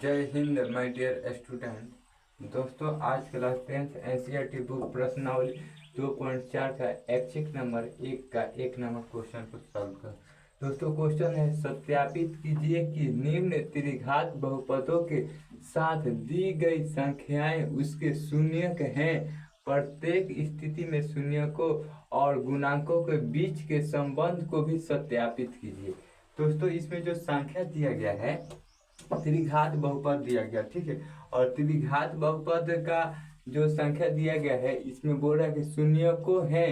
जय Hind my dear student. दोस्तों आज क्लास 10th एनसीईआरटी बुक प्रश्नावली 2.4 का ऐच्छिक नंबर 1 का 1 नंबर क्वेश्चन को सॉल्व कर। दोस्तों क्वेश्चन है, सत्यापित कीजिए कि निम्न त्रिघात बहुपदों के साथ दी गई संख्याएं उसके शून्यक हैं। प्रत्येक स्थिति में शून्यकों और गुणांकों के बीच के संबंध को भी सत्यापित कीजिए। दोस्तों इसमें जो संख्या दिया गया है त्रिघात बहुपद दिया गया, ठीक है। और त्रिघात बहुपद का जो संख्या दिया गया है इसमें बोल रहा है कि शून्य को है,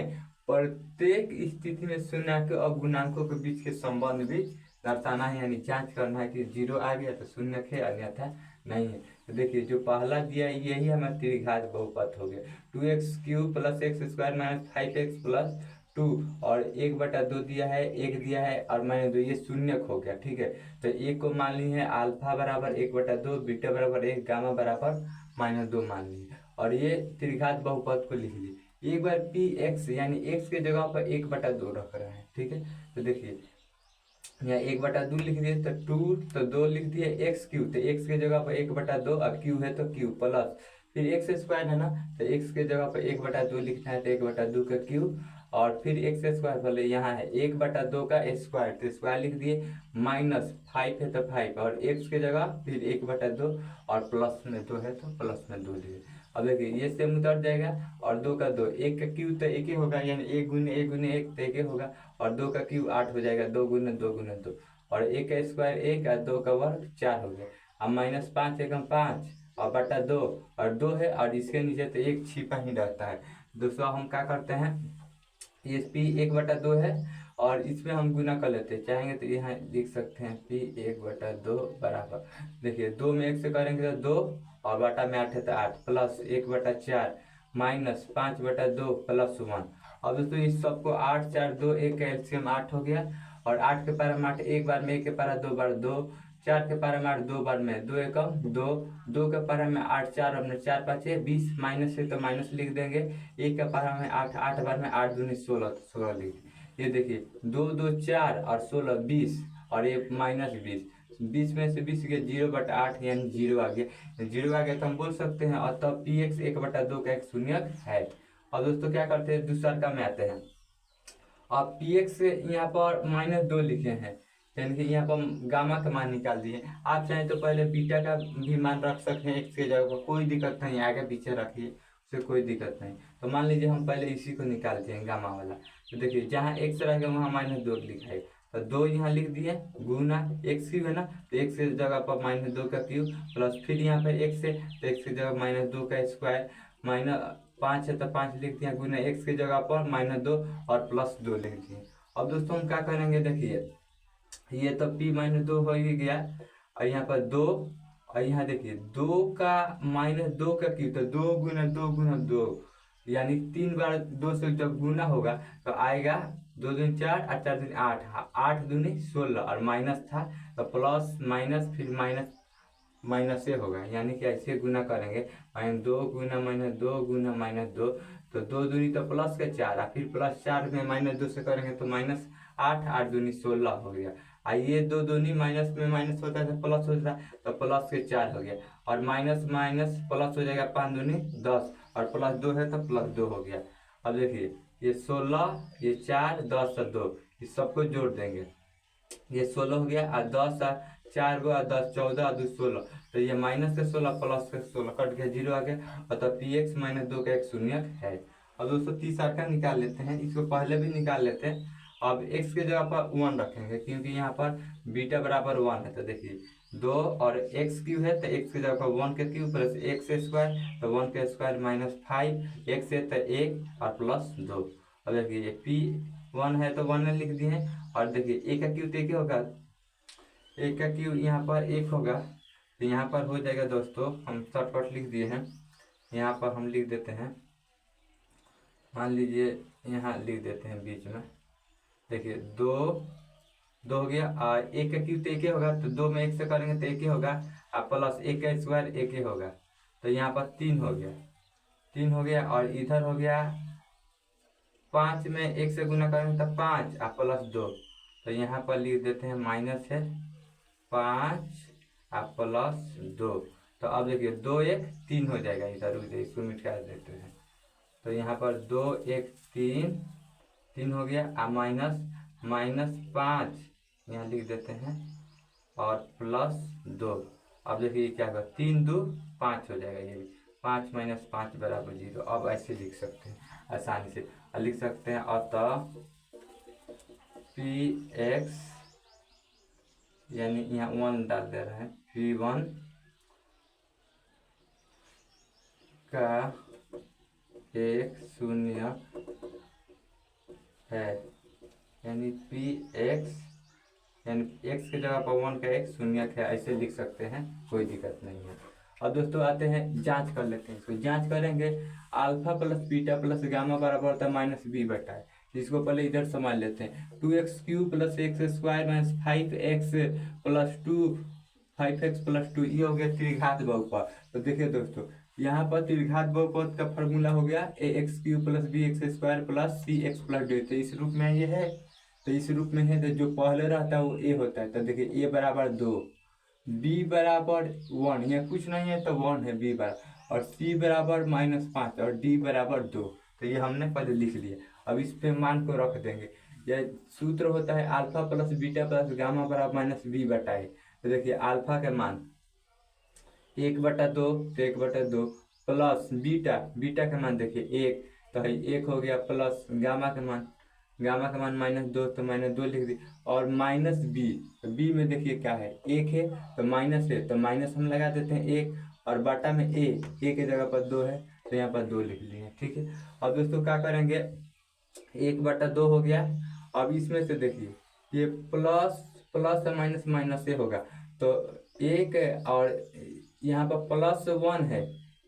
प्रत्येक स्थिति में शून्य के और गुणांकों के बीच के संबंध भी दर्शाना है, यानी जांच करना है कि जीरो आ गया तो शून्य है अन्यथा नहीं है। तो देखिए जो पहला दिया है यही हमारा त्रिघात बहुपद हो गया, 2x³ + x² - 5x + 2 और 1/2 दिया है, 1 दिया है और -2, ये शून्यक हो गया, ठीक है। तो एक को मान ली है अल्फा बराबर 1/2, बीटा बराबर 1, गामा बराबर -2 मान ली और ये त्रिघात बहुपद को लिख ली। एक बार पी एक्स यानी एक्स के जगह पर 1/2 रख रहा है, ठीक है। तो देखिए यहाँ 1/2 लिख दिए तो 2, तो 2 लिख दिए x³ तो x के जगह पर 1/2 और q है तो q प्लस फिर x² है ना, तो x के जगह पर 1/2 लिखना है तो 1/2 का q और फिर x² बोले यहाँ है 1/2 का स्क्वायर तो स्क्वायर लिख दिए, -5 है तो 5 और x के जगह फिर 1/2 और प्लस में 2 है तो प्लस में 2 दिए। अब देखिए ये सेम उतर जाएगा और 2 का 2, 1 का क्यू तो 1 ही होगा, यानी 1 गुने 1 गुने 1 तो 1 ही होगा और 2 का क्यू 8 हो जाएगा, 2 गुने 2 गुने 2 और 1 का स्क्वायर 1 और 2 का वर्ग 4 हो गया। अब -5 एकम 5 और बटा 2 और 2 है और इसके नीचे तो 1 छिपा ही रहता है। दोस्तों हम क्या करते हैं, ये p 1/2 है और इसमें हम गुना कर लेते हैं, चाहेंगे तो यहाँ लिख सकते हैं p 1/2 बराबर, देखिए 2 में 1 से करेंगे तो 2 और बटा में 8 है तो 8 प्लस 1/4 -5/2 + 1। अब दोस्तों इस सबको 8 4 2 1 का एलसीएम 8 हो गया और 8 के पारा में 8 एक बार में, 1 के पारा 2 बार 2, 4 के पारा में 8 2 बार में, 2 एकम 2, 2 के पारा में 8 4 अपने 4 5 20 माइनस है तो माइनस लिख देंगे, 1 के पारा में 8 8 बार में 8 दूनी 16 तो 16 लिख। ये देखिए 2 2 4 और 16 20 और ये -20, 20 में से 20 गया 0/8 यानी 0 आ गया, 0 आ गया तो हम बोल सकते हैं और तब px 1/2 का एक शून्यक है। और दोस्तों क्या करते हैं दूसरा का में आते हैं, अब px यहाँ पर -2 लिखे हैं यानी कि यहाँ पर गामा का मान निकाल दिए। आप चाहें तो पहले बीटा का भी मान रख सकते हैं x के जगह पर, कोई दिक्कत नहीं, आगे पीछे रखिए उससे कोई दिक्कत नहीं। तो मान लीजिए हम पहले इसी को निकालते हैं गामा वाला, तो देखिए जहाँ x रहेगा वहाँ -2 लिखा है तो 2 यहाँ लिख दिए गुना x³ है ना, तो x की जगह पर -2 का क्यूब प्लस फिर यहाँ पर x है तो x की जगह -2 का स्क्वायर -5 है तो 5 लिख दिया गुना x की जगह पर -2 और +2 लिख दिए। अब दोस्तों हम क्या करेंगे, देखिए ये तो p-2 हो ही गया और यहाँ पर 2 और यहाँ देखिए 2 का -2 का क्यूब तो 2 गुना 2 गुना 2 यानी 3 बार 2 से जब गुना होगा तो आएगा 2 दूनी 4 और 4 दूनी 8, 8 दूनी 16 और माइनस था तो प्लस माइनस फिर माइनस माइनस से होगा, यानी कि ऐसे गुना करेंगे -2 गुना -2 गुना -2 तो 2 दूनी तो प्लस के 4 और फिर +4 में -2 से करेंगे तो -8, 8 दूनी 16 हो गया। ये 2 दूनी माइनस में माइनस होता है तो प्लस होता है तो प्लस के 4 हो गया और माइनस माइनस प्लस हो जाएगा 5 दूनी 10 और +2 है तो +2 हो गया। अब देखिए ये 16 ये 4 10 और 2 इस सबको जोड़ देंगे, ये 16 हो गया और 10 और 4 गो और 10 14 और 2 16 तो ये माइनस के 16 प्लस के 16 कट गया 0 आ गया और तब px -2 का एक शून्यक है। अब दोस्तों तीसरा का निकाल लेते हैं, इसको पहले भी निकाल लेते हैं। अब x के जगह पर 1 रखेंगे क्योंकि यहाँ पर बीटा बराबर 1 है तो देखिए 2 और x³ है तो x की जगह पर 1 के क्यूब प्लस x² तो 1 के स्क्वायर -5 x है तो 1 और +2। अब देखिए p1 है तो 1 लिख दिए और देखिए a का क्यूब तो 1 होगा, a का क्यूब यहाँ पर 1 होगा तो यहाँ पर हो जाएगा दोस्तों, हम शॉर्टकट लिख दिए हैं, यहाँ पर हम लिख देते हैं, मान लीजिए यहाँ लिख देते हैं बीच में, देखिए 2 हो गया और 1 का क्यूब तो 1 ही होगा तो 2 में 1 से करेंगे तो 1 ही होगा और प्लस 1 का स्क्वायर 1 ही होगा तो यहाँ पर 3 हो गया, 3 हो गया और इधर हो गया 5 में 1 से गुना करेंगे तो 5 और +2 तो यहाँ पर लिख देते हैं माइनस है 5 आप +2। तो अब देखिए 2 1 3 हो जाएगा, इधर रुक जाइए, इसको मिटा देते हैं। तो यहाँ पर 2 1 3 3 हो गया। अब -5 यहाँ लिख देते हैं और +2। अब देखिए क्या होगा, 3 2 5 हो जाएगा, ये भी 5 - 5 = 0। अब ऐसे लिख सकते हैं आसानी से, लिख सकते हैं अतः Px, यानी यहाँ 1 डाल दे रहे हैं, P1 का एक शून्य है, यानी Px, यानी x की जगह पर 1 का एक शून्य है, ऐसे लिख सकते हैं, कोई दिक्कत नहीं है। अब दोस्तों आते हैं, जांच कर लेते हैं। इसको जांच करेंगे, alpha plus beta plus gamma बराबर होता है -b/। इसको पहले इधर समझ लेते हैं। 2x³ + x² - 5x + 2 5x + 2, ये हो गया त्रिघात बहुपद। तो देखिए दोस्तों, यहाँ पर त्रिघात बहुपद का फॉर्मूला हो गया ax³ + bx² + cx + d। तो इस रूप में ये है, तो इस रूप में है, तो जो पहले रहता है वो a होता है। तो देखिए a = 2, b = 1, यहाँ कुछ नहीं है तो 1 है b बराबर, और c = -5 और d = 2। तो ये हमने पहले लिख लिया। अब इस पे मान को रख देंगे। यह सूत्र होता है alpha plus beta plus gamma बराबर -b/a। तो देखिए अल्फा के मान 1/2, तो 1/2 प्लस बीटा के मान देखिए 1, तो 1 हो गया, प्लस गामा के मान -2, तो -2 लिख दी, और -b, तो b में देखिए क्या है, 1 है, तो माइनस है, तो माइनस हम लगा देते हैं 1, और बटा में a की जगह पर 2 है, तो यहाँ पर 2 लिख लिए, ठीक है। अब दोस्तों क्या करेंगे, 1/2 हो गया। अब इसमें से देखिए ये प्लस प्लस माइनस माइनस से होगा, तो 1, और यहाँ पर +1 है,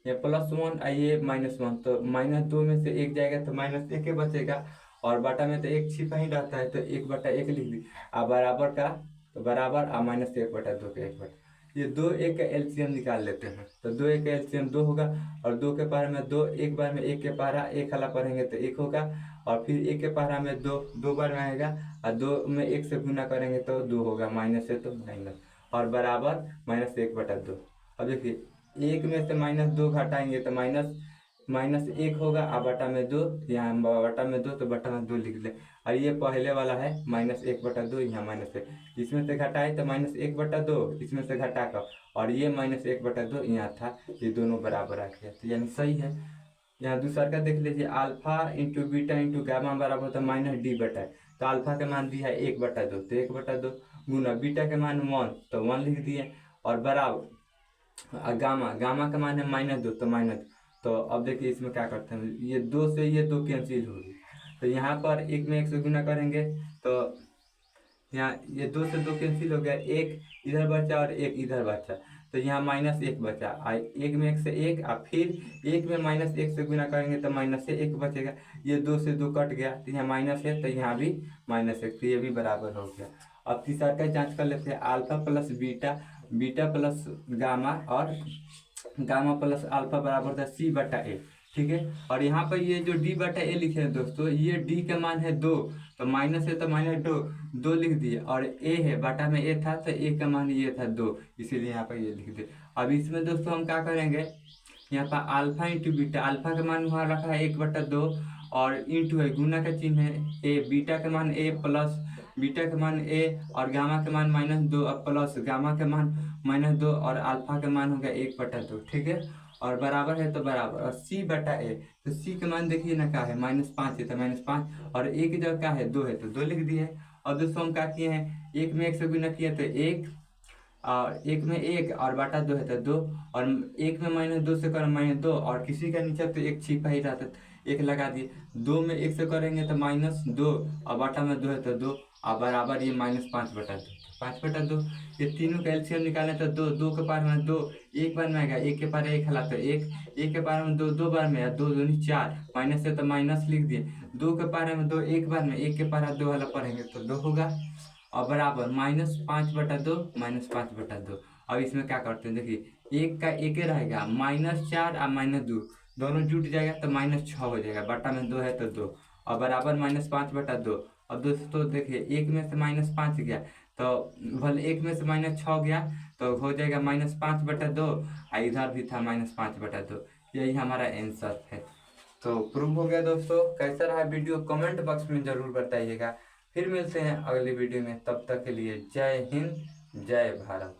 ये +1 ये -1, तो -2 में से 1 जाएगा तो -1 बचेगा, और बटा में तो 1 छिपा ही रहता है, तो 1/1 लिख दी। अब बराबर का, तो बराबर -1/2 का 1/, ये 2 1 का एलसीएम निकाल लेते हैं। तो 2 1 का एलसीएम 2 होगा, और 2 के पहाड़ा में 2, एक बार में 1 के पहाड़ा 1 हला पढ़ेंगे तो 1 होगा, और फिर 1 के पहाड़ा में 2 बार में आएगा, और 2 में 1 से गुना करेंगे तो 2 होगा, माइनस है तो माइनस, और बराबर -1/2। अब देखिए 1 में से -2 घटाएंगे तो -1 होगा, और बटा में 2, यहाँ बटा में 2, तो बटा में 2 लिख ले। और ये पहले वाला है -1/2, यहाँ -1, इसमें से घटाए तो -1/2, इसमें से घटा कर, और ये -1/2 यहाँ था, ये दोनों बराबर आ गया, तो यानी सही है। यहाँ दूसरा का देख लीजिए, alpha into beta into gamma बराबर होता है -d/। तो अल्फा का मान दिया है 1/2, तो 1/2 गुना बीटा के मान 1, तो 1 लिख दिए, और बराबर गामा का मान है -2, तो -2। तो अब देखिए इसमें क्या करते हैं, ये 2 से ये 2 कैंसिल होगी, तो यहाँ पर 1 में 1 से गुना करेंगे, तो यहाँ ये 2 से 2 कैंसिल हो गया, 1 इधर बचा और 1 इधर बचा, तो यहाँ -1 बचा, 1 में 1 से 1, और फिर 1 में -1 से गुना करेंगे तो -1 बचेगा, ये 2 से 2 कट गया, तो यहाँ माइनस है, तो यहाँ भी -1, तो ये भी बराबर हो गया। अब तीसरा का जांच कर लेते हैं, alpha plus beta plus gamma, और गामा प्लस अल्फा बराबर था c/a, ठीक है। और यहाँ पर ये जो d/a लिखे हैं दोस्तों, ये d का मान है 2, तो माइनस है तो -2 लिख दिए, और a है, बटा में a था, तो a का मान ये था 2, इसीलिए यहाँ पर ये लिख दिए। अब इसमें दोस्तों हम क्या करेंगे, यहाँ पर अल्फा इंटू बीटा, अल्फा का मान वहाँ रखा है 1/2, और इंटू है, गुना का चिन्ह है, a बीटा का मान a प्लस बीटा का मान a, और गामा का मान -2, और प्लस गामा का मान -2, और अल्फा का मान हो गया 1/2, ठीक है। और बराबर है तो बराबर, और c/a, तो c का मान देखिए ना क्या है, -5 है तो -5, और a की जगह क्या है 2 है, तो 2 लिख दिए। और दोस्तों हम क्या किए हैं, 1 में 1 से गुना किए तो 1, और 1 में 1, और बटा 2 है तो 2, और 1 में -2 से करें -2, और किसी का नीचे तो 1 छिपा ही रहता है, 1 लगा दिए। 2 में 1 से करेंगे तो -2, और बटा में 2 है तो 2, और बराबर ये -5/2, 5/2। ये तीनों का एलसीएम निकालें तो 2 के पार में 2, एक बार में आएगा, 1 के पार 1 हला तो 1 के पार में 2 बार में, 2 दूनी 4, माइनस है तो माइनस लिख दिए, 2 के पार में 2 एक बार में, 1 के पार 2 हला पढ़ेंगे तो 2 होगा, और बराबर -5/2 -5/2। अब इसमें क्या करते हैं, देखिए 1 का 1 रहेगा, -4 और -2 दोनों जुट जाएगा तो -6 हो जाएगा, बटा में 2 है तो 2, और बराबर -5/2। अब दोस्तों देखिए 1 में से -5 गया, तो भले एक में से -6 गया तो हो जाएगा -5/2, और इधर भी था -5/2। यही हमारा आंसर है। तो प्रूव हो गया दोस्तों। कैसा रहा वीडियो कमेंट बॉक्स में ज़रूर बताइएगा। फिर मिलते हैं अगली वीडियो में, तब तक के लिए जय हिंद जय भारत।